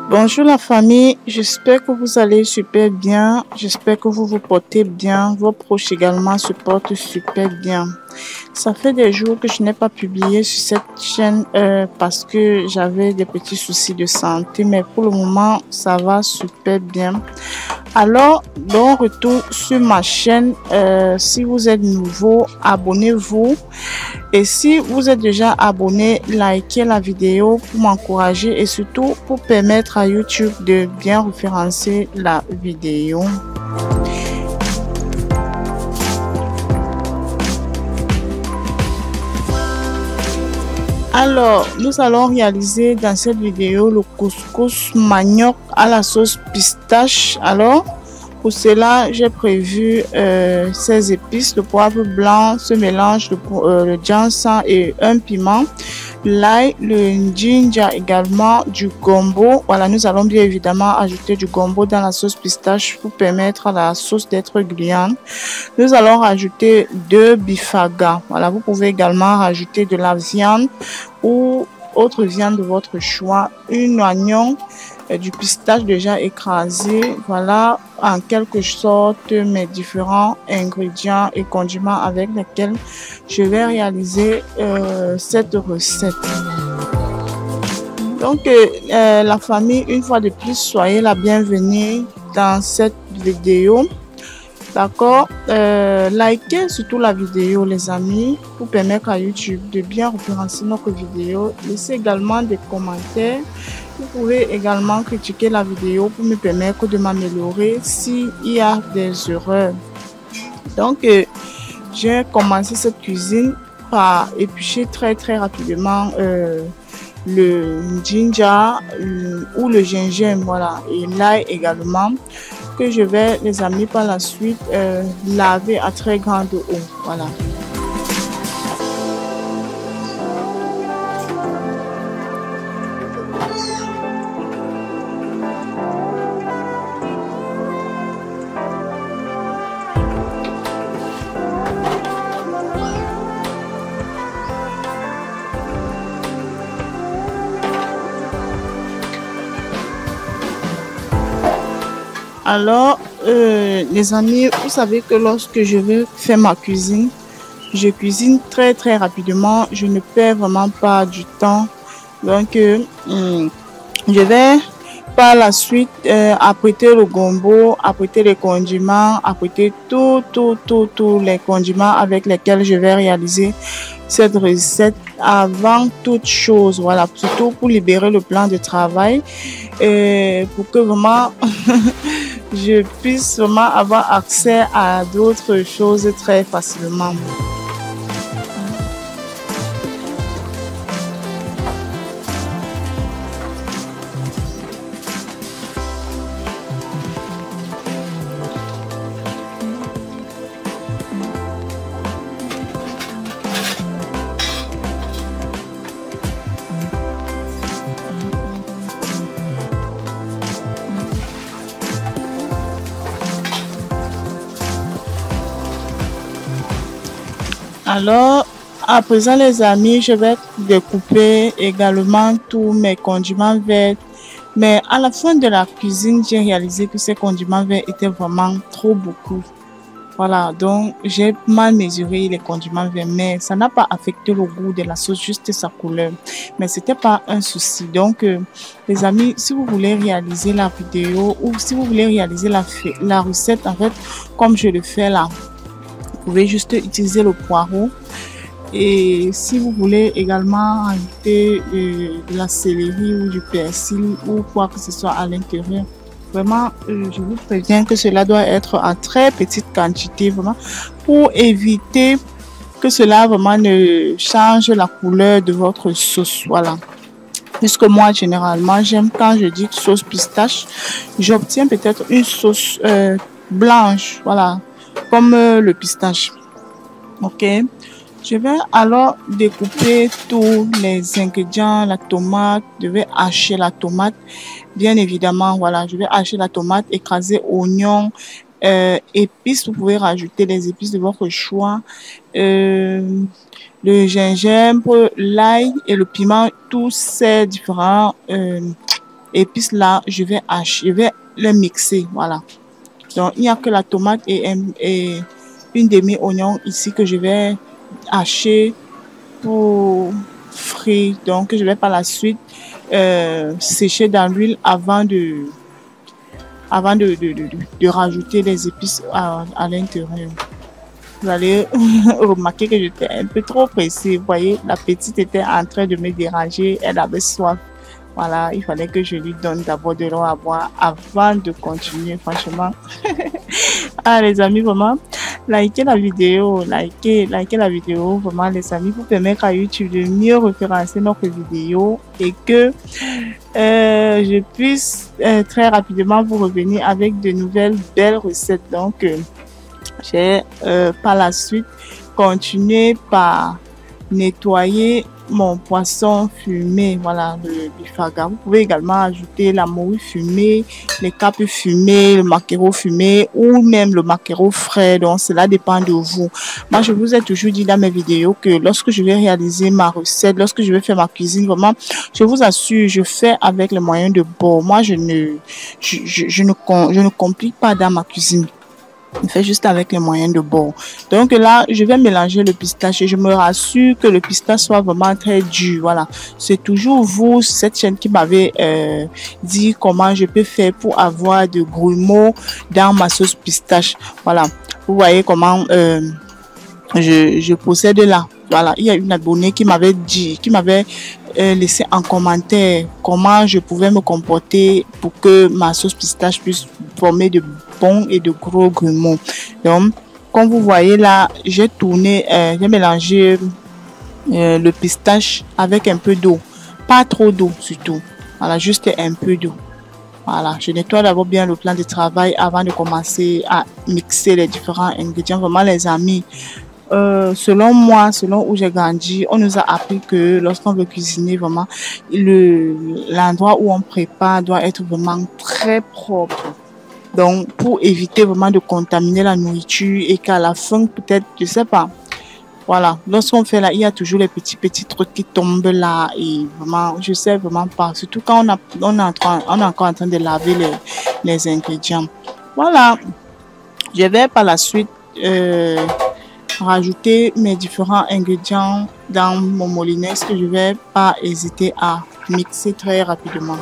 Bonjour la famille, j'espère que vous allez super bien, j'espère que vous vous portez bien, vos proches également se portent super bien. Ça fait des jours que je n'ai pas publié sur cette chaîne parce que j'avais des petits soucis de santé, mais pour le moment, ça va super bien. Alors, bon retour sur ma chaîne. Si vous êtes nouveau, abonnez-vous. Et si vous êtes déjà abonné, likez la vidéo pour m'encourager et surtout pour permettre à YouTube de bien référencer la vidéo. Alors, nous allons réaliser dans cette vidéo le couscous manioc à la sauce pistache. Alors, pour cela, j'ai prévu 16 épices, le poivre blanc, ce mélange, le ginseng et un piment, l'ail, le ginger également, du gombo. Voilà, nous allons bien évidemment ajouter du gombo dans la sauce pistache pour permettre à la sauce d'être gluante. Nous allons rajouter 2 bifagas. Voilà, vous pouvez également rajouter de la viande ou autre viande de votre choix, un oignon, du pistache déjà écrasé. Voilà en quelque sorte mes différents ingrédients et condiments avec lesquels je vais réaliser cette recette. Donc la famille, une fois de plus, soyez la bienvenue dans cette vidéo. D'accord, likez surtout la vidéo les amis pour permettre à YouTube de bien référencer notre vidéo. Laissez également des commentaires. Vous pouvez également critiquer la vidéo pour me permettre de m'améliorer s'il y a des erreurs. Donc j'ai commencé cette cuisine par éplucher très rapidement le ginger ou le gingembre, voilà, et l'ail également, que je vais, les amis, par la suite laver à très grande eau. Voilà. Alors, les amis, vous savez que lorsque je vais faire ma cuisine, je cuisine très rapidement. Je ne perds vraiment pas du temps. Donc, je vais par la suite apprêter le gombo, apprêter les condiments, apprêter tous les condiments avec lesquels je vais réaliser cette recette avant toute chose. Voilà, surtout pour libérer le plan de travail et pour que vraiment je puisse vraiment avoir accès à d'autres choses très facilement. Alors, à présent les amis, je vais découper également tous mes condiments verts. Mais à la fin de la cuisine, j'ai réalisé que ces condiments verts étaient vraiment trop beaucoup. Voilà, donc j'ai mal mesuré les condiments verts, mais ça n'a pas affecté le goût de la sauce, juste sa couleur. Mais c'était pas un souci. Donc, les amis, si vous voulez réaliser la vidéo ou si vous voulez réaliser la recette, en fait, comme je le fais là, vous pouvez juste utiliser le poireau. Et si vous voulez également ajouter de la céleri ou du persil ou quoi que ce soit à l'intérieur, vraiment, je vous préviens que cela doit être en très petite quantité, vraiment, pour éviter que cela vraiment ne change la couleur de votre sauce. Voilà. Puisque moi, généralement, j'aime quand je dis sauce pistache, j'obtiens peut-être une sauce blanche, voilà, comme le pistache. Ok. Je vais alors découper tous les ingrédients, la tomate, je vais hacher la tomate, bien évidemment, voilà, je vais hacher la tomate, écraser oignons, épices, vous pouvez rajouter les épices de votre choix, le gingembre, l'ail et le piment, tous ces différents épices là, je vais les mixer, voilà. Donc, il n'y a que la tomate et une demi-oignon ici que je vais hacher pour frire. Donc, je vais par la suite sécher dans l'huile avant de rajouter les épices à l'intérieur. Vous allez remarquer que j'étais un peu trop pressée. Vous voyez, la petite était en train de me déranger. Elle avait soif. Voilà, il fallait que je lui donne d'abord de l'eau à boire avant de continuer, franchement. Ah, les amis, vraiment, likez la vidéo, likez la vidéo, vraiment, les amis, pour permettre à YouTube de mieux référencer notre vidéo et que je puisse très rapidement vous revenir avec de nouvelles belles recettes. Donc, j'ai par la suite continué par nettoyer mon poisson fumé, voilà, le bifaga. Vous pouvez également ajouter la morue fumée, les capes fumées, le maquereau fumé ou même le maquereau frais. Donc, cela dépend de vous. Moi, je vous ai toujours dit dans mes vidéos que lorsque je vais réaliser ma recette, lorsque je vais faire ma cuisine, vraiment, je vous assure, je fais avec les moyens de bord. Moi, je ne complique pas dans ma cuisine. Je fais juste avec les moyens de bord. Donc là, je vais mélanger le pistache et je me rassure que le pistache soit vraiment très dur. Voilà. C'est toujours vous, cette chaîne, qui m'avait dit comment je peux faire pour avoir de grumeaux dans ma sauce pistache. Voilà. Vous voyez comment je procède là. Voilà. Il y a une abonnée qui m'avait dit, qui m'avait laissé en commentaire comment je pouvais me comporter pour que ma sauce pistache puisse former de bons et de gros grumeaux. Donc, comme vous voyez là, j'ai mélangé le pistache avec un peu d'eau, pas trop d'eau surtout. Voilà, juste un peu d'eau. Voilà, je nettoie d'abord bien le plan de travail avant de commencer à mixer les différents ingrédients. Vraiment, les amis, selon moi, selon où j'ai grandi, on nous a appris que lorsqu'on veut cuisiner, vraiment, l'endroit où on prépare doit être vraiment très propre. Donc, pour éviter vraiment de contaminer la nourriture et qu'à la fin, peut-être, je sais pas. Voilà, lorsqu'on fait là, il y a toujours les petits trucs qui tombent là et vraiment, je sais vraiment pas. Surtout quand on est encore en train de laver les ingrédients. Voilà, je vais par la suite rajouter mes différents ingrédients dans mon moulinex que je vais pas hésiter à mixer très rapidement.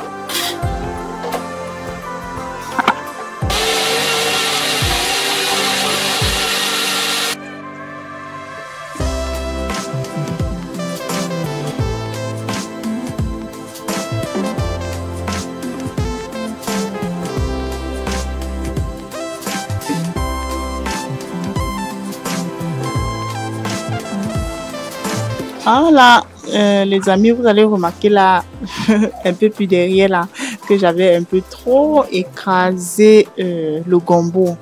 Voilà, les amis, vous allez remarquer là, un peu plus derrière là, que j'avais un peu trop écrasé le gombo.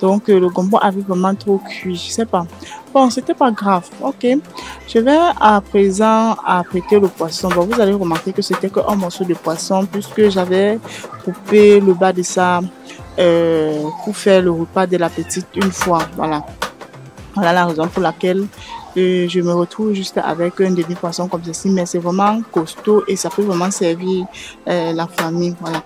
Donc, le gombo avait vraiment trop cuit, je sais pas. Bon, c'était pas grave, ok. Je vais à présent apprêter le poisson. Bon, vous allez remarquer que c'était qu'un morceau de poisson puisque j'avais coupé le bas de ça pour faire le repas de la petite une fois. Voilà. Voilà la raison pour laquelle je me retrouve juste avec un demi-poisson comme ceci, mais c'est vraiment costaud et ça peut vraiment servir la famille. Voilà.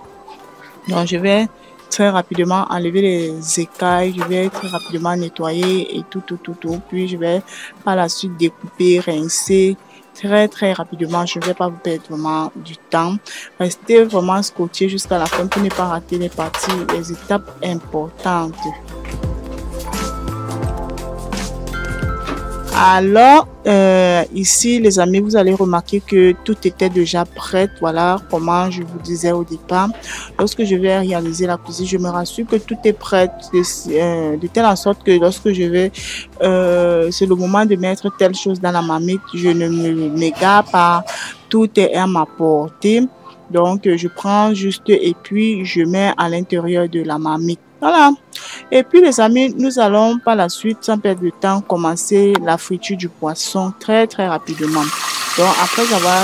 Donc, je vais très rapidement enlever les écailles, je vais très rapidement nettoyer et tout. Puis, je vais par la suite découper, rincer très rapidement. Je ne vais pas vous perdre vraiment du temps. Restez vraiment scotché jusqu'à la fin pour ne pas rater les étapes importantes. Alors, ici, les amis, vous allez remarquer que tout était déjà prêt. Voilà, comment je vous disais au départ. Lorsque je vais réaliser la cuisine, je me rassure que tout est prêt de telle sorte que lorsque je vais, c'est le moment de mettre telle chose dans la marmite, je ne m'égare pas. Tout est à ma portée. Donc, je prends juste et puis je mets à l'intérieur de la marmite. Voilà. Et puis les amis, nous allons par la suite, sans perdre de temps, commencer la friture du poisson très rapidement. Donc après avoir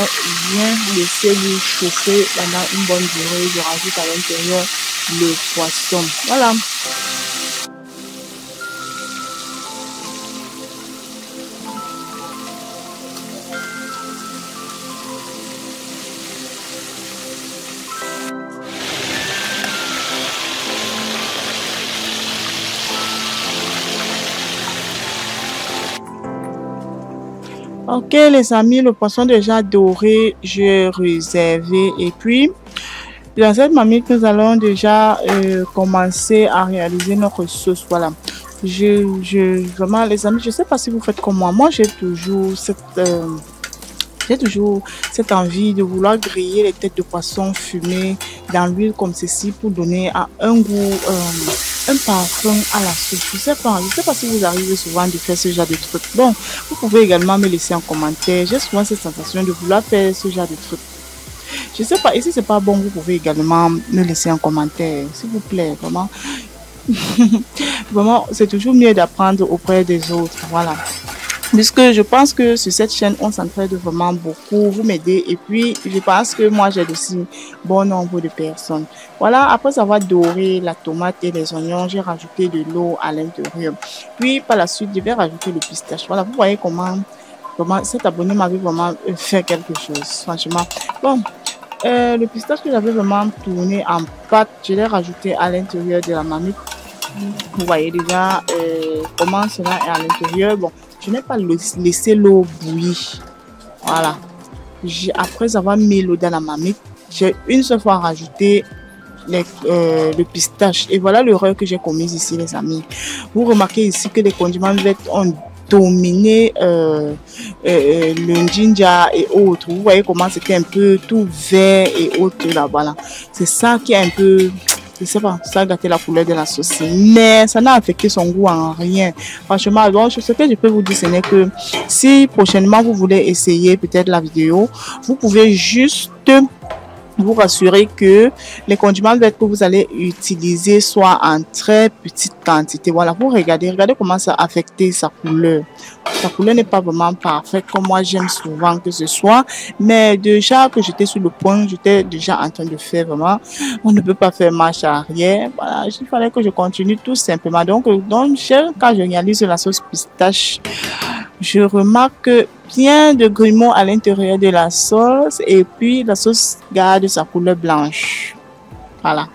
bien laissé lui chauffer pendant une bonne durée, je rajoute à l'intérieur le poisson. Voilà. Ok, les amis, le poisson déjà doré, j'ai réservé. Et puis, dans cette marmite, nous allons déjà commencer à réaliser notre sauce. Voilà. Vraiment, les amis, je ne sais pas si vous faites comme moi. Moi, j'ai toujours cette envie de vouloir griller les têtes de poisson fumées dans l'huile comme ceci pour donner un goût, un parfum à la sauce. Je sais pas si vous arrivez souvent de faire ce genre de trucs. Bon, vous pouvez également me laisser en commentaire. J'ai souvent cette sensation de vouloir faire ce genre de trucs. Je sais pas, et si c'est pas bon, vous pouvez également me laisser en commentaire, s'il vous plaît, vraiment. Vraiment, c'est toujours mieux d'apprendre auprès des autres, voilà. Puisque je pense que sur cette chaîne, on s'entraide vraiment beaucoup, vous m'aidez. Et puis, je pense que moi, j'ai aussi bon nombre de personnes. Voilà, après avoir doré la tomate et les oignons, j'ai rajouté de l'eau à l'intérieur. Puis, par la suite, je vais rajouter le pistache. Voilà, vous voyez comment cet abonné m'avait vraiment fait quelque chose, franchement. Bon, le pistache que j'avais vraiment tourné en pâte, je l'ai rajouté à l'intérieur de la marmite. Vous voyez déjà comment cela est à l'intérieur. Bon, je n'ai pas laissé l'eau bouillir. Voilà. Après avoir mis l'eau dans la marmite, j'ai une seule fois rajouté le pistache. Et voilà l'erreur que j'ai commise ici, les amis. Vous remarquez ici que les condiments verts ont dominé le ginger et autres. Vous voyez comment c'était un peu tout vert et autres là. Voilà. C'est ça qui est un peu... Je sais pas, ça a gâté la couleur de la sauce. Mais ça n'a affecté son goût en rien. Franchement, donc, ce que je peux vous dire, ce n'est que si prochainement vous voulez essayer peut-être la vidéo, vous pouvez juste vous rassurer que les condiments verts que vous allez utiliser soient en très petite quantité. Voilà, vous regardez comment ça a affecté sa couleur. Sa couleur n'est pas vraiment parfaite comme moi j'aime souvent que ce soit. Mais déjà que j'étais sur le point, j'étais déjà en train de faire vraiment. On ne peut pas faire marche arrière. Voilà, il fallait que je continue tout simplement. Donc quand je réalise la sauce pistache, je remarque bien de grumeaux à l'intérieur de la sauce et puis la sauce garde sa couleur blanche. Voilà.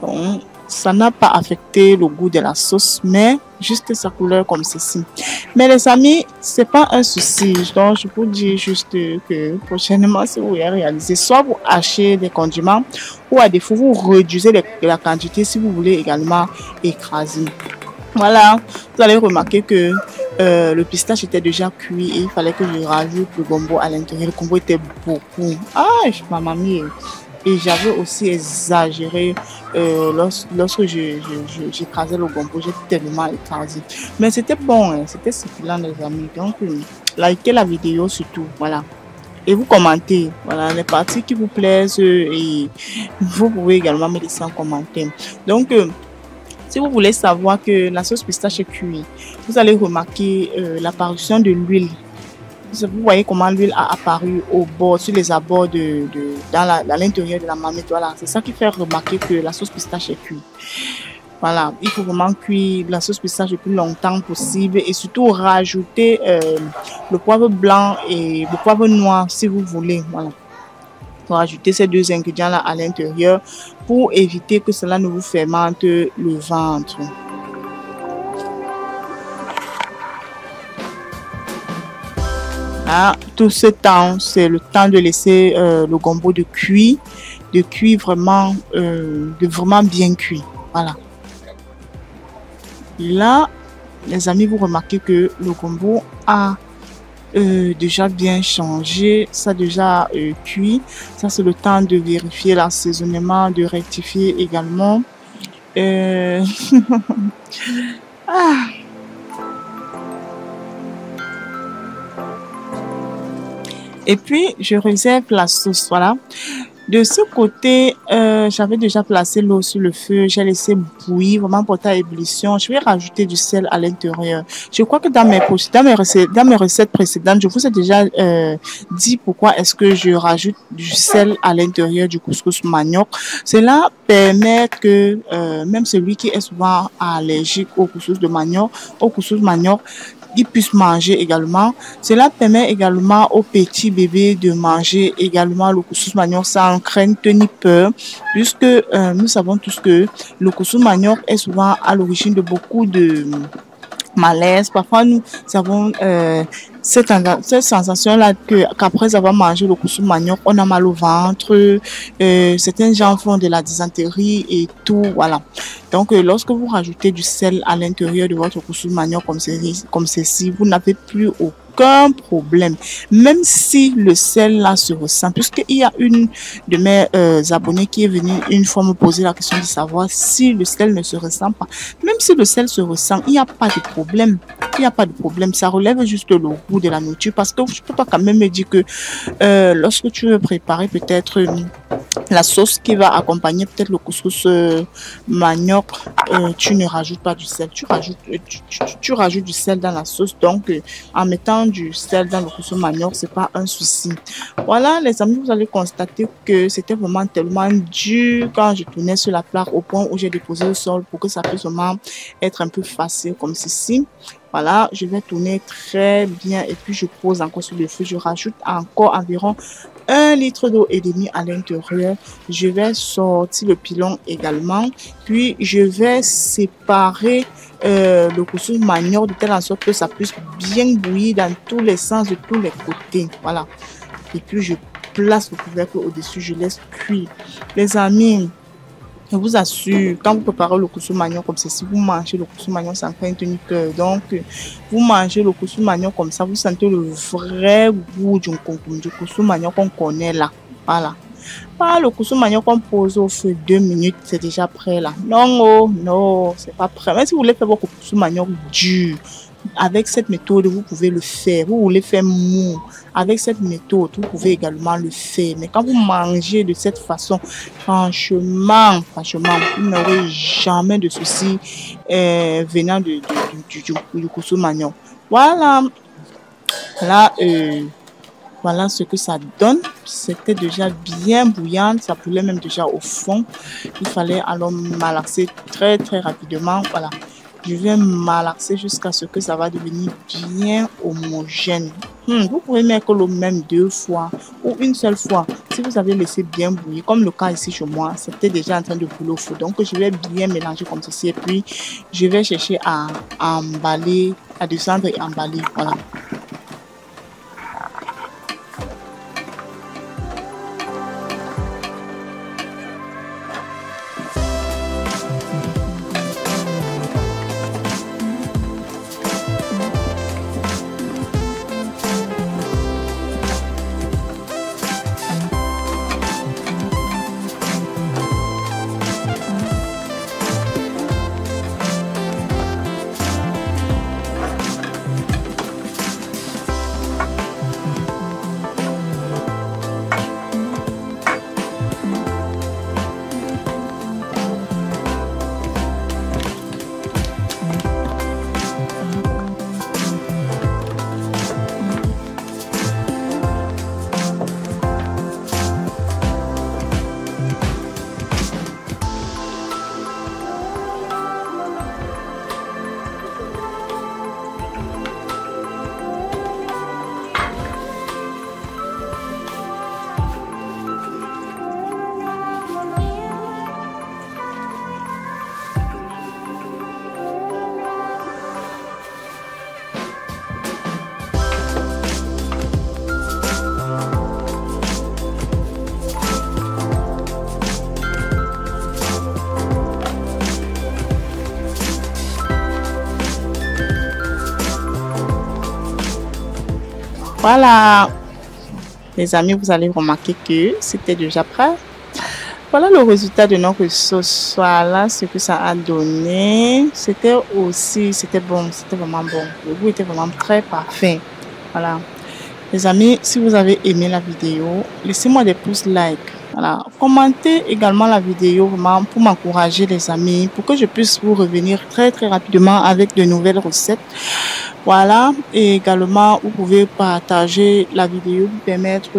Donc, ça n'a pas affecté le goût de la sauce, mais juste sa couleur comme ceci. Mais les amis, c'est pas un souci. Donc, je vous dis juste que prochainement, si vous voulez réaliser, soit vous achetez des condiments ou à défaut, vous réduisez la quantité si vous voulez également écraser. Voilà, vous allez remarquer que le pistache était déjà cuit et il fallait que je rajoute le gombo à l'intérieur. Le gombo était beaucoup. Ah, ma mamie. Et j'avais aussi exagéré lorsque j'écrasais le gombo. J'ai tellement écrasé. Mais c'était bon, hein, c'était succulent, les amis. Donc, likez la vidéo surtout. Voilà. Et vous commentez. Voilà, les parties qui vous plaisent. Et vous pouvez également me laisser en commentaire. Donc, si vous voulez savoir que la sauce pistache est cuite, vous allez remarquer l'apparition de l'huile. Vous voyez comment l'huile a apparu au bord, sur les abords dans l'intérieur de la marmite. Voilà, c'est ça qui fait remarquer que la sauce pistache est cuite. Voilà, il faut vraiment cuire la sauce pistache le plus longtemps possible et surtout rajouter le poivre blanc et le poivre noir si vous voulez. Voilà. Pour ajouter ces deux ingrédients là à l'intérieur pour éviter que cela ne vous fermente le ventre. Là, tout ce temps, c'est le temps de laisser le gombo de cuire vraiment, de vraiment bien cuit. Voilà. Là, les amis, vous remarquez que le gombo a déjà bien changé, ça déjà cuit. Ça, c'est le temps de vérifier l'assaisonnement, de rectifier également. Ah. Et puis, je réserve la sauce, voilà. De ce côté, j'avais déjà placé l'eau sur le feu. J'ai laissé bouillir, vraiment porter à ébullition. Je vais rajouter du sel à l'intérieur. Je crois que dans mes recettes précédentes, je vous ai déjà dit pourquoi est-ce que je rajoute du sel à l'intérieur du couscous manioc. Cela permet que même celui qui est souvent allergique au couscous manioc, ils puissent manger également. Cela permet également aux petits bébés de manger également le couscous manioc sans crainte ni peur, puisque nous savons tous que le couscous manioc est souvent à l'origine de beaucoup de malaise. Parfois, nous avons cette sensation-là qu'après avoir mangé le couscous manioc, on a mal au ventre, certains gens font de la dysenterie et tout, voilà. Donc, lorsque vous rajoutez du sel à l'intérieur de votre couscous manioc comme ceci, vous n'avez plus aucun problème, même si le sel là se ressent, puisqu'il y a une de mes abonnés qui est venue une fois me poser la question de savoir si le sel ne se ressent pas. Même si le sel se ressent, il n'y a pas de problème. Il n'y a pas de problème, ça relève juste le goût de la nourriture, parce que je peux pas quand même me dire que lorsque tu veux préparer peut-être la sauce qui va accompagner peut-être le couscous manioc, tu ne rajoutes pas du sel, tu rajoutes du sel dans la sauce, donc en mettant du sel dans le couscous manioc, c'est pas un souci. Voilà les amis, vous allez constater que c'était vraiment tellement dur quand je tournais sur la plaque au point où j'ai déposé au sol pour que ça puisse vraiment être un peu facile comme ceci. Voilà, je vais tourner très bien et puis je pose encore sur le feu. Je rajoute encore environ 1,5 litre d'eau à l'intérieur. Je vais sortir le pilon également. Puis je vais séparer le couscous manioc de telle en sorte que ça puisse bien bouillir dans tous les sens, de tous les côtés. Voilà. Et puis je place le couvercle au-dessus, je laisse cuire. Les amis, je vous assure, quand vous préparez le couscous manioc comme ceci, vous mangez le couscous manioc sans crainte ni peur. Donc, vous mangez le couscous manioc comme ça, vous sentez le vrai goût du couscous manioc qu'on connaît là. Voilà. Pas le couscous manioc qu'on pose au feu 2 minutes, c'est déjà prêt là. Non, oh, non, c'est pas prêt. Mais si vous voulez faire votre couscous manioc dur, avec cette méthode, vous pouvez le faire. Vous voulez faire mou, avec cette méthode, vous pouvez également le faire. Mais quand vous mangez de cette façon, franchement, vous n'aurez jamais de soucis venant du couscous manioc. Voilà. Là, voilà ce que ça donne. C'était déjà bien bouillant. Ça brûlait même déjà au fond. Il fallait alors malaxer très très rapidement. Voilà. Je vais malaxer jusqu'à ce que ça va devenir bien homogène. Vous pouvez mettre l'eau même 2 fois ou une seule fois. Si vous avez laissé bien bouillir, comme le cas ici chez moi, c'était déjà en train de brûler au feu. Donc, je vais bien mélanger comme ceci. Et puis, je vais chercher à emballer, à descendre et emballer. Voilà. Voilà, les amis, vous allez remarquer que c'était déjà prêt. Voilà le résultat de notre sauce. Voilà ce que ça a donné. C'était bon, c'était vraiment bon. Le goût était vraiment très parfait. Voilà. Les amis, si vous avez aimé la vidéo, laissez-moi des pouces like. Voilà. Commentez également la vidéo vraiment pour m'encourager les amis, pour que je puisse vous revenir très très rapidement avec de nouvelles recettes. Voilà, et également vous pouvez partager la vidéo pour permettre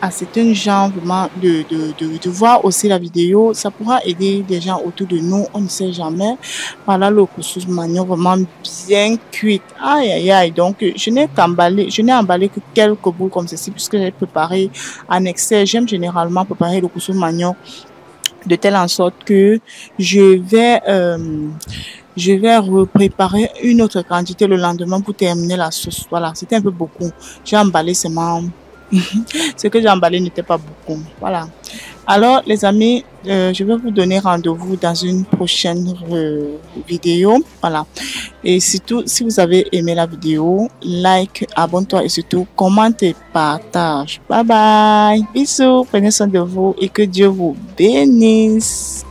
à certains gens vraiment de voir aussi la vidéo. Ça pourra aider des gens autour de nous, on ne sait jamais. Voilà le couscous manioc vraiment bien cuit. Aïe aïe aïe, donc je n'ai emballé que quelques boules comme ceci puisque j'ai préparé en excès. J'aime généralement préparer le couscous manioc de telle en sorte que je vais repréparer une autre quantité le lendemain pour terminer la sauce. Voilà, c'était un peu beaucoup. J'ai emballé seulement. Ce que j'ai emballé n'était pas beaucoup. Voilà. Alors, les amis, je vais vous donner rendez-vous dans une prochaine vidéo. Voilà. Et surtout, si vous avez aimé la vidéo, like, abonne-toi et surtout, commente et partage. Bye bye. Bisous. Prenez soin de vous et que Dieu vous bénisse.